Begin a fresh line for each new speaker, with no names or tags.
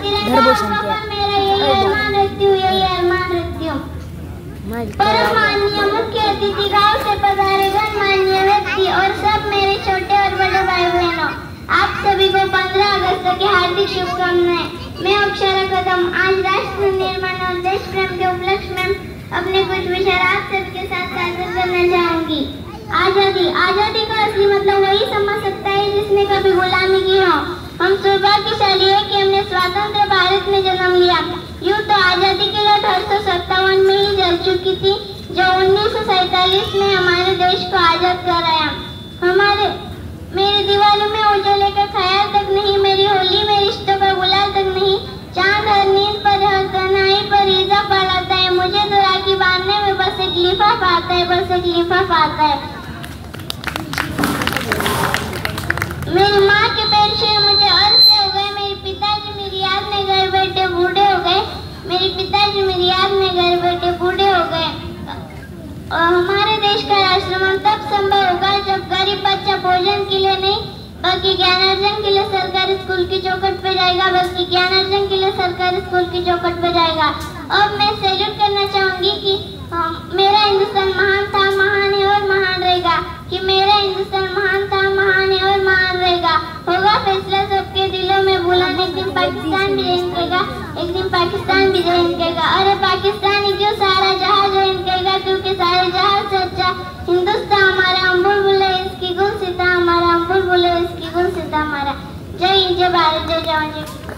मेरा यही अरमान रखती हूँ, यही अरमान रखती हूँ। परम माननीय मुख्य अतिथि, गाँव से पधारे गणमान्य व्यक्ति और सब मेरे छोटे और बड़े भाई बहनों, आप सभी को 15 अगस्त की हार्दिक शुभकामनाएं। मैं अक्षरा कदम आज राष्ट्र निर्माण और देश प्रेम के उपलक्ष्य में अपने कुछ विचार आप सबके साथ साझा करना चाहूंगी। आजादी का असली मतलब वही समझ सकता है जिसने कभी गुलामी की हो। हम सौभाग्यशाली है कि हमने स्वतंत्र भारत में जन्म लिया। यूँ तो आजादी की लहर 1857 में ही जल चुकी थी, जो 1947 में हमारे देश को आजाद कराया। मेरी दिवाली में उजाले का ख्याल तक नहीं, मेरी होली में रिश्तों का गुलाल तक नहीं। चांद हर नींद पर हर तन्हाई पर ईजा पड़ाता है, मुझे तो राखी बांधने में बस एक लिफाफा आता है, बस एक लिफाफा आता है। मेरी माँ के पैर से मुझे अरसे हो गए, मेरे पिताजी मेरी याद में घर बैठे बूढ़े हो गए, मेरे पिताजी मेरी याद में घर बैठे बूढ़े हो गए। और हमारे देश का राष्ट्रमंडल तब संभव होगा जब गरीब बच्चा भोजन के लिए नहीं बल्कि ज्ञानार्जन के लिए सरकारी स्कूल की चौखट पे जाएगा, बल्कि ज्ञानार्जन के लिए सरकारी स्कूल की चौखट पे जाएगा। अब मैं सैल्यूट करना चाहूंगी कि मेरा हिंदुस्तान महान था, महान है और महान रहेगा, कि मेरा हिंदुस्तान महान था, महान है और महान रहेगा। होगा फैसला सबके दिलों में बुलाने, एक दिन पाकिस्तान भी जॉइन करेगा, एक दिन पाकिस्तान भी जॉइन करेगा। अरे पाकिस्तान ही क्यों, सारा जहां जॉइन करेगा, क्योंकि सारे जहां से अच्छा हिंदुस्तान हमारा, हम बुलबुल इसकी गुलसिता हमारा, हम बुलबुल इसकी गुलसिता हमारा। जय हिंद, जय भारत, जय जवान, जय